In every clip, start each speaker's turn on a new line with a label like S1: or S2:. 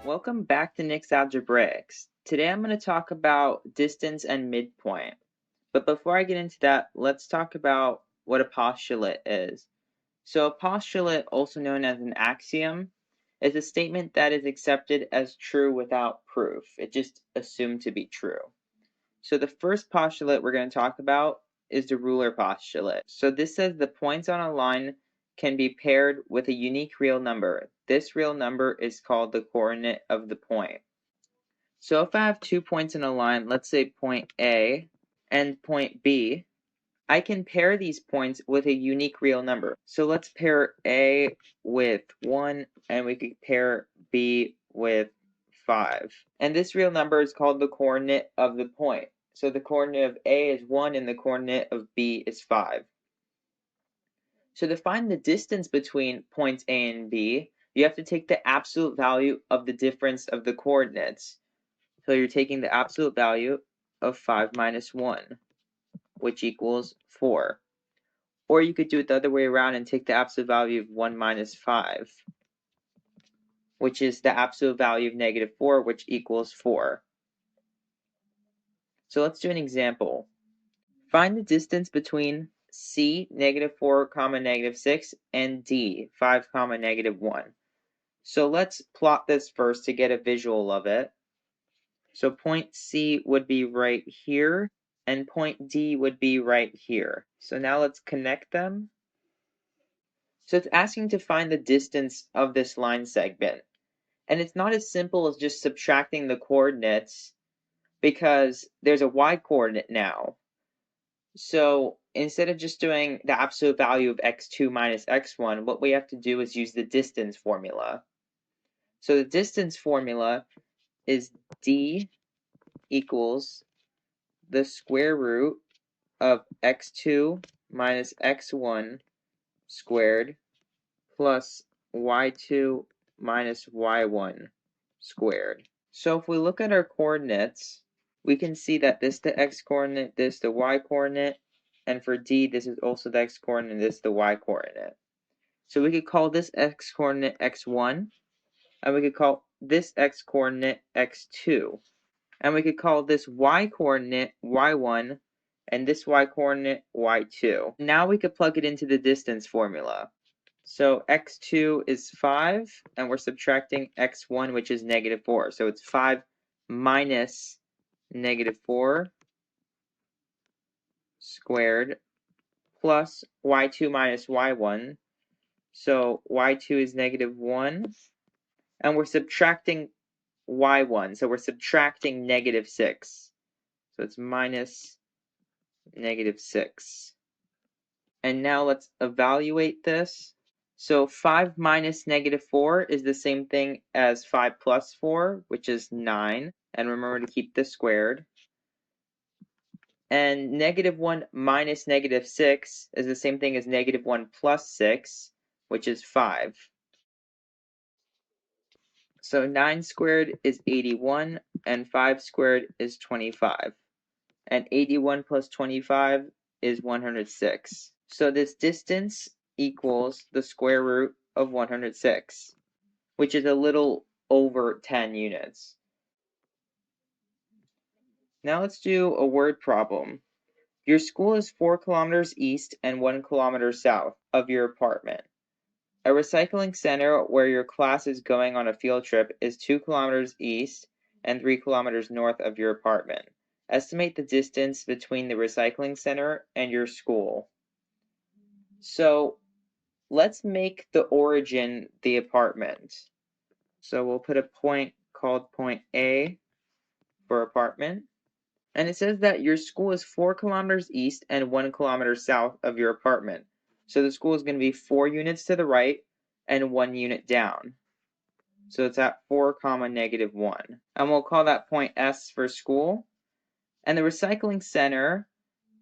S1: Welcome back to Nick's Algebraics. Today I'm going to talk about distance and midpoint. But before I get into that, let's talk about what a postulate is. So a postulate, also known as an axiom, is a statement that is accepted as true without proof. It's just assumed to be true. So the first postulate we're going to talk about is the ruler postulate. So this says the points on a line can be paired with a unique real number. This real number is called the coordinate of the point. So if I have 2 points in a line, let's say point A and point B, I can pair these points with a unique real number. So let's pair A with 1 and we could pair B with 5. And this real number is called the coordinate of the point. So the coordinate of A is 1 and the coordinate of B is 5. So to find the distance between points A and B, you have to take the absolute value of the difference of the coordinates. So you're taking the absolute value of 5 minus 1, which equals 4. Or you could do it the other way around and take the absolute value of 1 minus 5, which is the absolute value of negative 4, which equals 4. So let's do an example. Find the distance between C, negative 4, comma, negative 6, and D, 5, comma, negative 1. So let's plot this first to get a visual of it. So point C would be right here, and point D would be right here. So now let's connect them. So it's asking to find the distance of this line segment. And it's not as simple as just subtracting the coordinates because there's a y coordinate now. So instead of just doing the absolute value of x2 minus x1, what we have to do is use the distance formula. So the distance formula is d equals the square root of x2 minus x1 squared plus y2 minus y1 squared. So if we look at our coordinates, we can see that this is the x-coordinate, this is the y-coordinate, and for D, this is also the x-coordinate, this is the y-coordinate. So we could call this x-coordinate x1, and we could call this x-coordinate x2, and we could call this y-coordinate y1, and this y-coordinate y2. Now we could plug it into the distance formula. So x2 is 5, and we're subtracting x1, which is negative 4. So it's 5 minus negative 4 squared plus y2 minus y1. So y2 is negative 1, and we're subtracting y1. So we're subtracting negative 6. So it's minus negative 6. And now let's evaluate this. So 5 minus negative 4 is the same thing as 5 plus 4, which is 9. And remember to keep this squared. And negative 1 minus negative 6 is the same thing as negative 1 plus 6, which is 5. So 9 squared is 81, and 5 squared is 25. And 81 plus 25 is 106. So this distance equals the square root of 106, which is a little over 10 units. Now let's do a word problem. Your school is 4 kilometers east and 1 kilometer south of your apartment. A recycling center where your class is going on a field trip is 2 kilometers east and 3 kilometers north of your apartment. Estimate the distance between the recycling center and your school. So let's make the origin the apartment. So we'll put a point called point A for apartment. And it says that your school is 4 kilometers east and 1 kilometer south of your apartment. So the school is going to be 4 units to the right and 1 unit down. So it's at 4 comma negative 1. And we'll call that point S for school. And the recycling center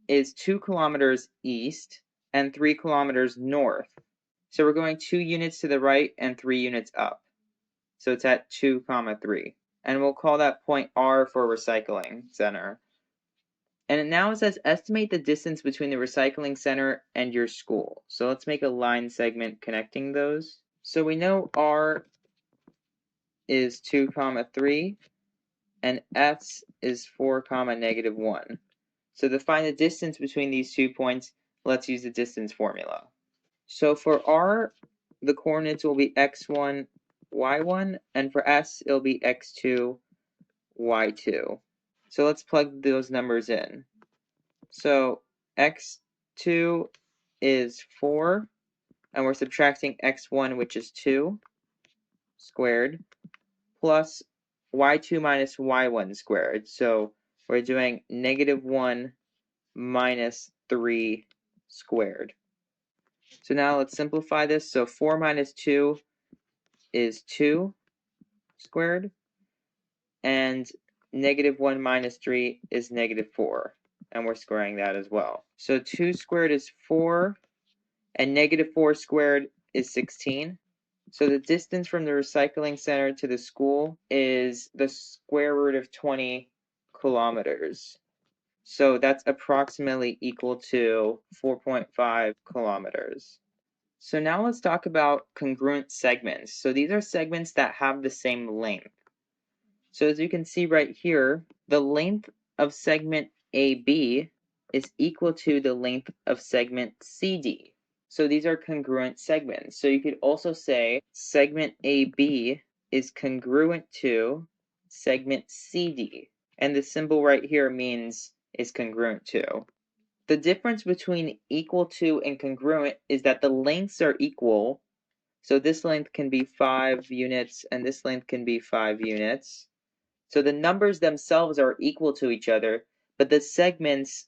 S1: is 2 kilometers east and 3 kilometers north. So we're going 2 units to the right and 3 units up. So it's at 2 comma 3. And we'll call that point R for recycling center. And now it says estimate the distance between the recycling center and your school. So let's make a line segment connecting those. So we know R is 2, 3, and s is 4, negative 1. So to find the distance between these 2 points, let's use the distance formula. So for r, the coordinates will be x1, y1, and for s, it'll be x2, y2. So let's plug those numbers in. So x2 is 4, and we're subtracting x1, which is 2, squared, plus y2 minus y1 squared. So we're doing negative 1 minus 3 squared. So now let's simplify this. So 4 minus 2 is 2 squared, and negative 1 minus 3 is negative 4, and we're squaring that as well. So 2 squared is 4, and negative 4 squared is 16. So the distance from the recycling center to the school is the square root of 20 kilometers. So that's approximately equal to 4.5 kilometers. So now let's talk about congruent segments. So these are segments that have the same length. So as you can see right here, the length of segment AB is equal to the length of segment CD. So these are congruent segments. So you could also say segment AB is congruent to segment CD. And the symbol right here means is congruent to. The difference between equal to and congruent is that the lengths are equal. So this length can be 5 units and this length can be 5 units. So the numbers themselves are equal to each other, but the segments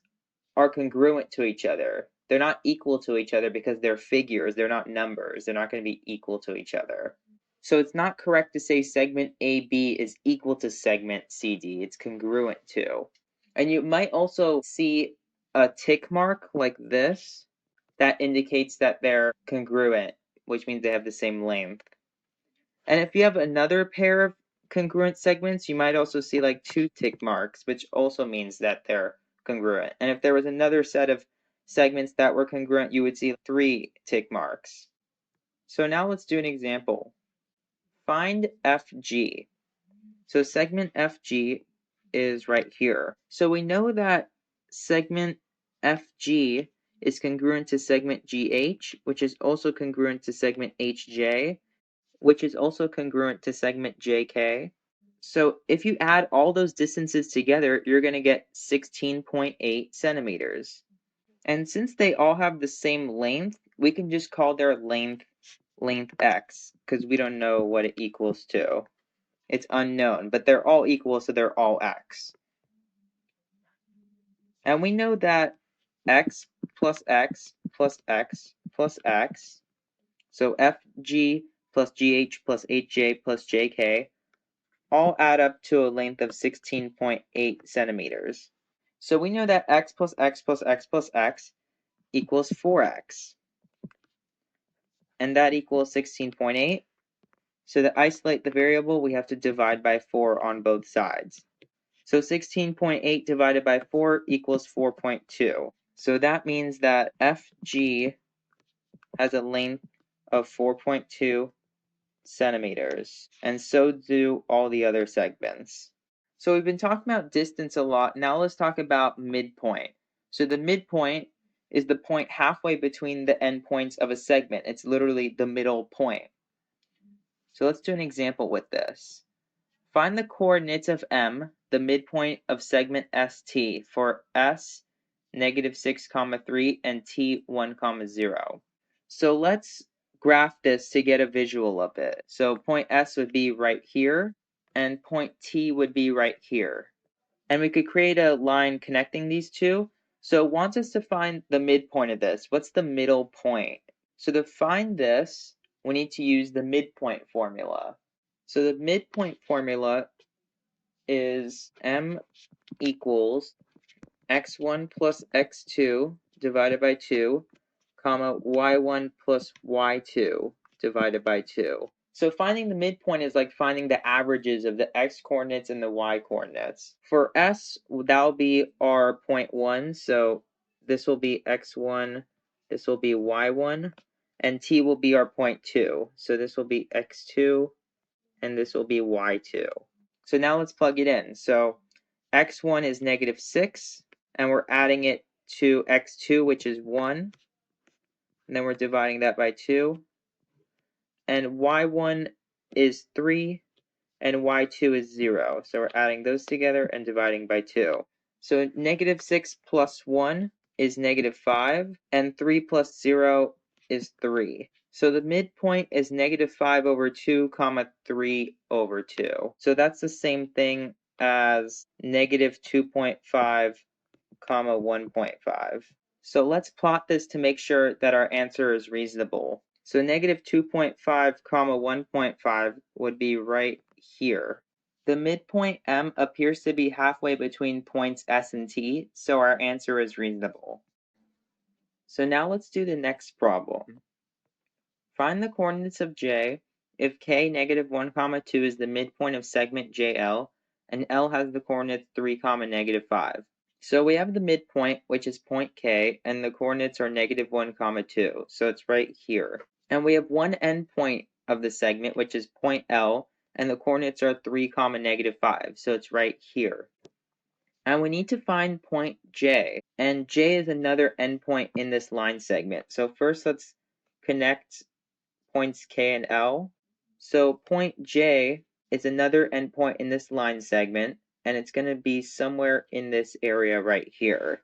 S1: are congruent to each other. They're not equal to each other because they're figures, they're not numbers. They're not going to be equal to each other. So it's not correct to say segment AB is equal to segment CD. It's congruent to. And you might also see a tick mark like this that indicates that they're congruent, which means they have the same length. And if you have another pair of congruent segments, you might also see like 2 tick marks, which also means that they're congruent. And if there was another set of segments that were congruent, you would see 3 tick marks. So now let's do an example. Find FG. So segment FG is right here. So we know that segment FG is congruent to segment GH, which is also congruent to segment HJ, which is also congruent to segment JK. So if you add all those distances together, you're going to get 16.8 centimeters. And since they all have the same length, we can just call their length x, because we don't know what it equals to. It's unknown, but they're all equal, so they're all x. And we know that x plus x plus x plus x, so FG plus GH plus HJ plus JK, all add up to a length of 16.8 centimeters. So we know that x plus x plus x plus x equals 4x. And that equals 16.8. So to isolate the variable, we have to divide by 4 on both sides. So 16.8 divided by 4 equals 4.2. So that means that FG has a length of 4.2 centimeters, and so do all the other segments. So we've been talking about distance a lot. Now let's talk about midpoint. So the midpoint is the point halfway between the endpoints of a segment. It's literally the middle point. So let's do an example with this. Find the coordinates of M, the midpoint of segment ST, for S, -6, 3, and T, 1, 0. So let's graph this to get a visual of it. So point S would be right here, and point T would be right here. And we could create a line connecting these two. So it wants us to find the midpoint of this. What's the middle point? So to find this, we need to use the midpoint formula. So the midpoint formula is M equals x1 plus x2 divided by 2, comma, y1 plus y2 divided by 2. So finding the midpoint is like finding the averages of the x coordinates and the y coordinates. For S, that'll be our point 1, so this will be x1, this will be y1, and T will be our point 2. So this will be x2, and this will be y2. So now let's plug it in. So x1 is -6, and we're adding it to x2, which is 1, and then we're dividing that by 2. And y1 is 3, and y2 is 0. So we're adding those together and dividing by 2. So -6 plus 1 is -5, and 3 plus 0 is 3. So the midpoint is -5/2, 3/2. So that's the same thing as -2.5, 1.5. So let's plot this to make sure that our answer is reasonable. So -2.5, 1.5 would be right here. The midpoint M appears to be halfway between points S and T, so our answer is reasonable. So now let's do the next problem. Find the coordinates of J if K (1, 2) is the midpoint of segment JL and L has the coordinates 3, -5. So we have the midpoint, which is point K, and the coordinates are -1, 2, so it's right here. And we have one endpoint of the segment, which is point L, and the coordinates are 3, -5, so it's right here. And we need to find point J, and J is another endpoint in this line segment. So first let's connect points K and L. So point J is another endpoint in this line segment, and it's going to be somewhere in this area right here.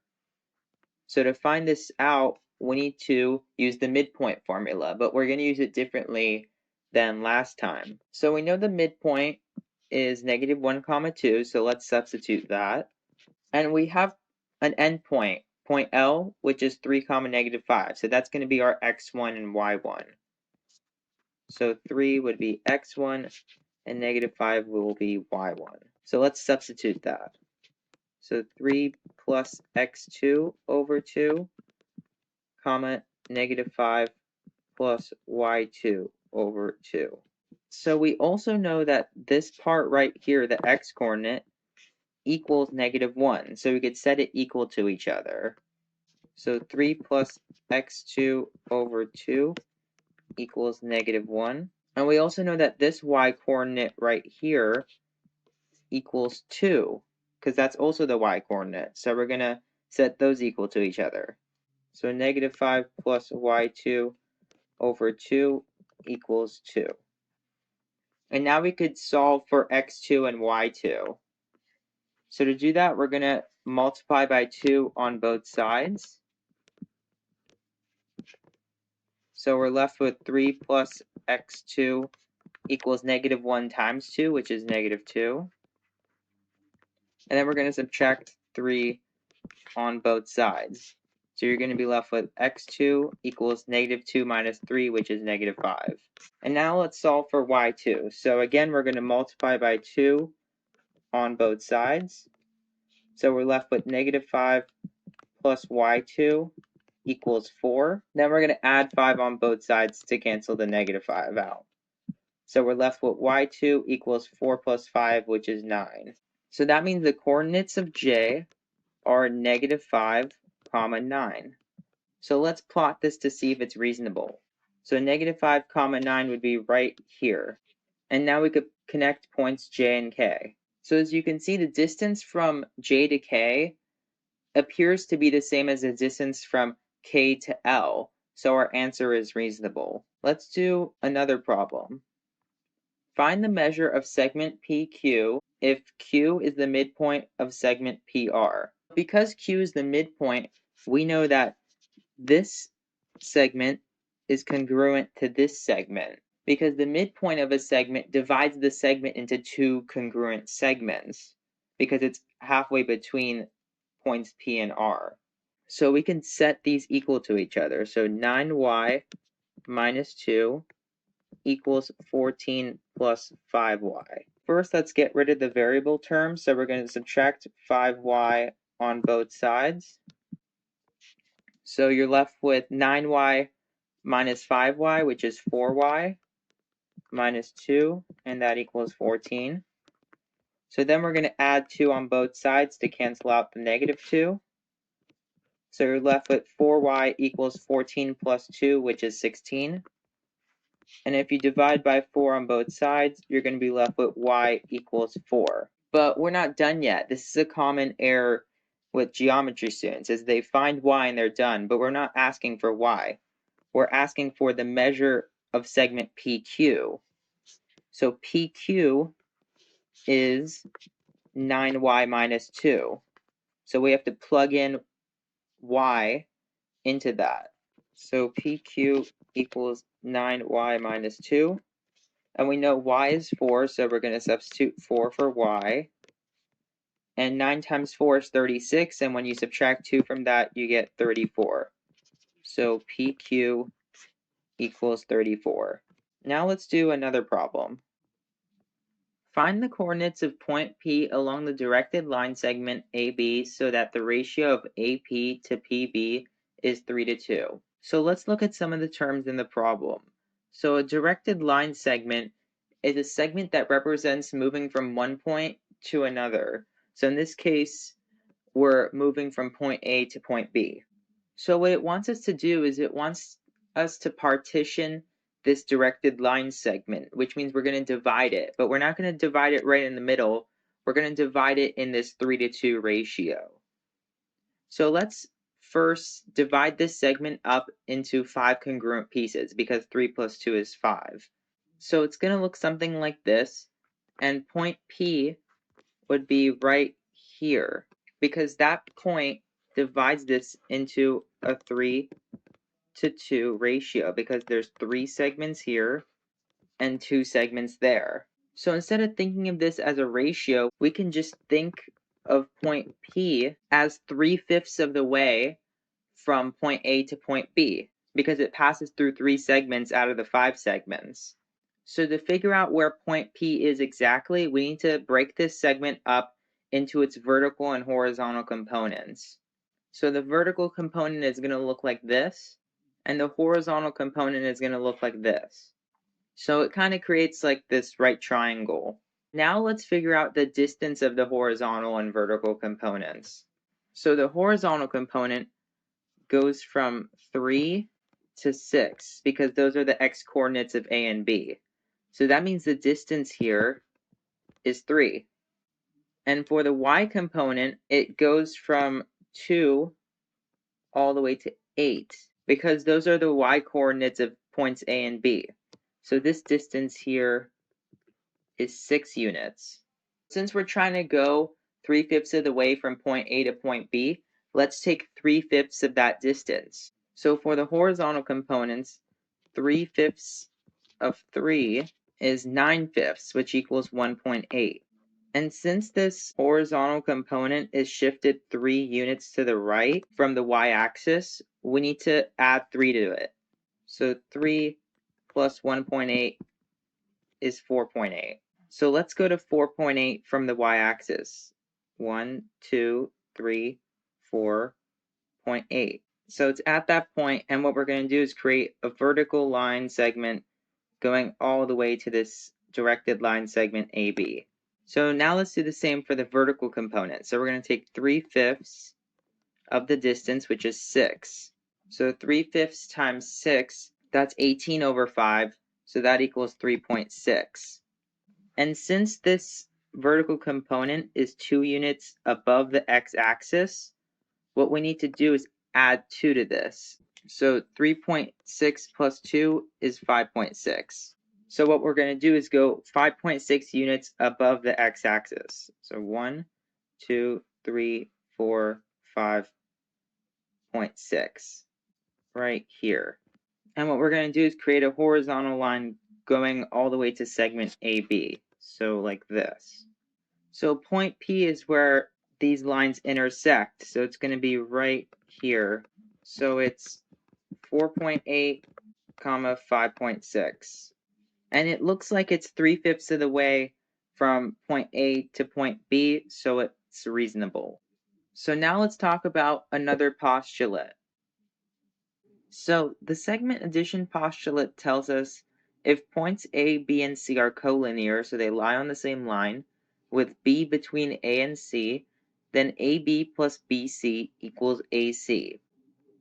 S1: So to find this out, we need to use the midpoint formula, but we're going to use it differently than last time. So we know the midpoint is -1, 2, so let's substitute that. And we have an endpoint, point L, which is 3, -5, so that's going to be our x1 and y1. So 3 would be x1, and -5 will be y1. So let's substitute that. So 3 plus x2/2, -5 plus y2/2. So we also know that this part right here, the x-coordinate, equals -1. So we could set it equal to each other. So 3 plus x2/2 equals -1. And we also know that this y-coordinate right here equals 2, because that's also the y-coordinate. So we're going to set those equal to each other. So -5 plus y2/2 equals 2. And now we could solve for x2 and y2. So to do that, we're going to multiply by 2 on both sides. So we're left with 3 plus x2 equals -1 times 2, which is -2. And then we're going to subtract 3 on both sides. So you're going to be left with x2 equals -2 minus 3, which is -5. And now let's solve for y2. So again, we're going to multiply by 2 on both sides. So we're left with -5 plus y2 equals 4. Then we're going to add 5 on both sides to cancel the -5 out. So we're left with y2 equals 4 plus 5, which is 9. So that means the coordinates of J are -5, 9. So let's plot this to see if it's reasonable. So -5, 9 would be right here. And now we could connect points J and K. So as you can see, the distance from J to K appears to be the same as the distance from K to L. So our answer is reasonable. Let's do another problem. Find the measure of segment PQ if Q is the midpoint of segment PR. Because Q is the midpoint, we know that this segment is congruent to this segment, because the midpoint of a segment divides the segment into two congruent segments, because it's halfway between points P and R. So we can set these equal to each other. So 9y minus 2 equals 14 plus 5y. First, let's get rid of the variable term. So we're going to subtract 5y on both sides. So you're left with 9y minus 5y, which is 4y, minus 2, and that equals 14. So then we're going to add 2 on both sides to cancel out the -2. So you're left with 4y equals 14 plus 2, which is 16. And if you divide by 4 on both sides, you're going to be left with y equals 4. But we're not done yet. This is a common error with geometry students, is they find y and they're done, but we're not asking for y. We're asking for the measure of segment PQ. So PQ is 9y minus 2. So we have to plug in y into that. So PQ equals 9y minus 2. And we know y is 4, so we're going to substitute 4 for y. And 9 times 4 is 36, and when you subtract 2 from that, you get 34. So PQ equals 34. Now let's do another problem. Find the coordinates of point P along the directed line segment AB so that the ratio of AP to PB is 3:2. So let's look at some of the terms in the problem. So a directed line segment is a segment that represents moving from one point to another. So in this case, we're moving from point A to point B. So what it wants us to do is it wants us to partition this directed line segment, which means we're going to divide it, but we're not going to divide it right in the middle. We're going to divide it in this 3:2 ratio. So let's first divide this segment up into 5 congruent pieces because 3 plus 2 is 5. So it's going to look something like this, and point P would be right here because that point divides this into a 3:2 ratio because there's 3 segments here and 2 segments there. So instead of thinking of this as a ratio, we can just think of point P as 3/5 of the way from point A to point B because it passes through 3 segments out of the 5 segments. So to figure out where point P is exactly, we need to break this segment up into its vertical and horizontal components. So the vertical component is going to look like this, and the horizontal component is going to look like this. So it kind of creates like this right triangle. Now let's figure out the distance of the horizontal and vertical components. So the horizontal component goes from 3 to 6 because those are the x coordinates of A and B. So that means the distance here is 3. And for the y component, it goes from 2 all the way to 8 because those are the y coordinates of points A and B. So this distance here is 6 units. Since we're trying to go 3/5 of the way from point A to point B, let's take 3/5 of that distance. So for the horizontal components, 3/5 of 3 is 9/5, which equals 1.8. And since this horizontal component is shifted 3 units to the right from the y-axis, we need to add 3 to it. So 3 plus 1.8 is 4.8. So let's go to 4.8 from the y-axis. 1, 2, 3, 4.8. So it's at that point, and what we're going to do is create a vertical line segment going all the way to this directed line segment AB. So now let's do the same for the vertical component. So we're going to take 3/5 of the distance, which is 6. So 3/5 times 6, that's 18 over 5, so that equals 3.6. And since this vertical component is 2 units above the x-axis, what we need to do is add 2 to this. So 3.6 plus 2 is 5.6. So what we're going to do is go 5.6 units above the x-axis. So 1, 2, 3, 4, 5.6 right here. And what we're going to do is create a horizontal line going all the way to segment AB. So like this. So point P is where these lines intersect. So it's going to be right here. So it's 4.8, 5.6. And it looks like it's 3/5 of the way from point A to point B, so it's reasonable. So now let's talk about another postulate. So the segment addition postulate tells us if points A, B, and C are collinear, so they lie on the same line, with B between A and C, then AB plus BC equals AC.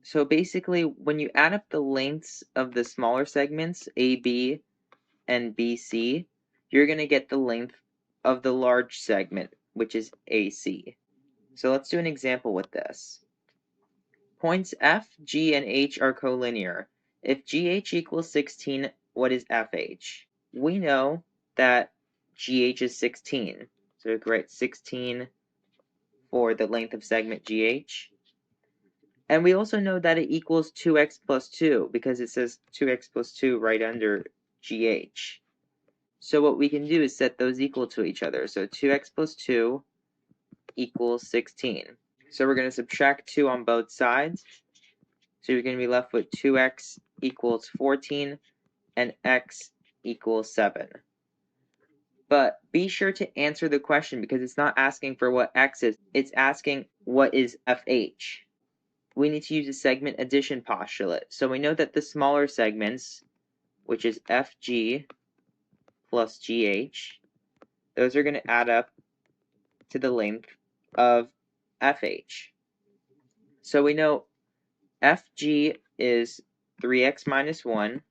S1: So basically, when you add up the lengths of the smaller segments, AB and BC, you're going to get the length of the large segment, which is AC. So let's do an example with this. Points F, G, and H are collinear. If GH equals 16, what is FH? We know that GH is 16. So we write 16 for the length of segment GH. And we also know that it equals 2x plus 2 because it says 2x plus 2 right under GH. So what we can do is set those equal to each other. So 2x plus 2 equals 16. So we're going to subtract 2 on both sides. So you're going to be left with 2x equals 14 and x equals 7. But be sure to answer the question because it's not asking for what x is. It's asking what is FH. We need to use a segment addition postulate. So we know that the smaller segments, which is FG plus GH, those are going to add up to the length of FH. So we know FG is 3x minus 1,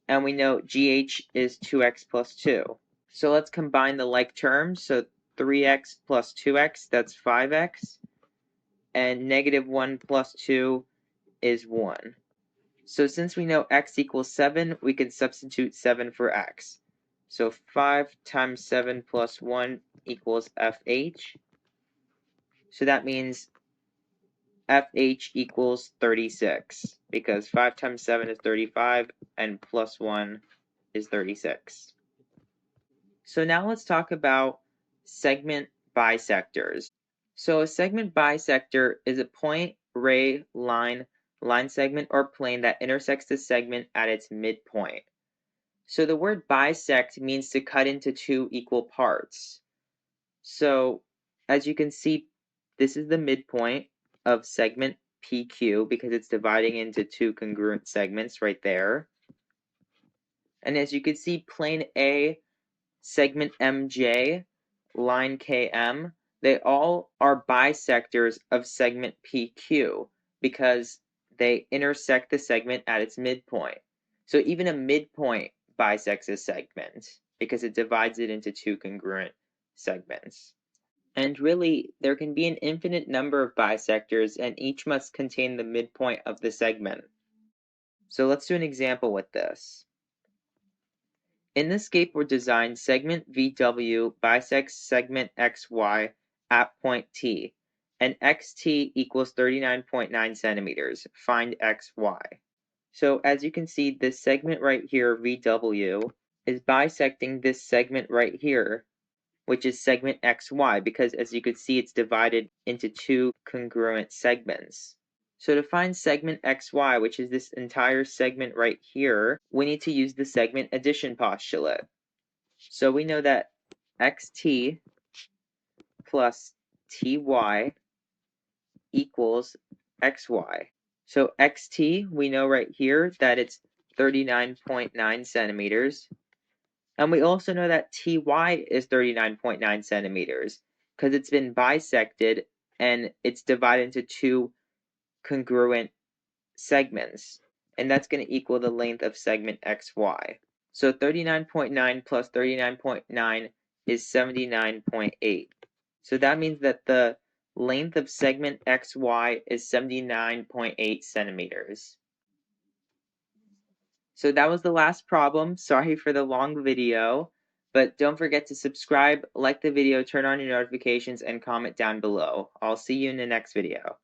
S1: and we know GH is 2x plus 2. So let's combine the like terms. So 3x plus 2x, that's 5x, and negative 1 plus 2 is 1. So since we know x equals 7, we can substitute 7 for x. So 5 times 7 plus 1 equals FH. So that means FH equals 36 because 5 times 7 is 35 and plus 1 is 36. So now let's talk about segment bisectors. So a segment bisector is a point, ray, line segment, or plane that intersects the segment at its midpoint. So the word bisect means to cut into two equal parts. So as you can see, this is the midpoint of segment PQ because it's dividing into two congruent segments right there. And as you can see, plane A, segment MJ, line KM, they all are bisectors of segment PQ because they intersect the segment at its midpoint. So even a midpoint bisects a segment because it divides it into two congruent segments. And really, there can be an infinite number of bisectors, and each must contain the midpoint of the segment. So let's do an example with this. In the skateboard design, segment VW bisects segment XY at point T, and XT equals 39.9 centimeters. Find XY. So as you can see, this segment right here, VW, is bisecting this segment right here, which is segment XY, because as you can see, it's divided into two congruent segments. So to find segment XY, which is this entire segment right here, we need to use the segment addition postulate. So we know that XT plus TY equals XY. So XT, we know right here that it's 39.9 centimeters. And we also know that TY is 39.9 centimeters because it's been bisected and it's divided into two congruent segments. And that's going to equal the length of segment XY. So 39.9 plus 39.9 is 79.8. So that means that the length of segment XY is 79.8 centimeters. So that was the last problem. Sorry for the long video, but don't forget to subscribe, like the video, turn on your notifications, and comment down below. I'll see you in the next video.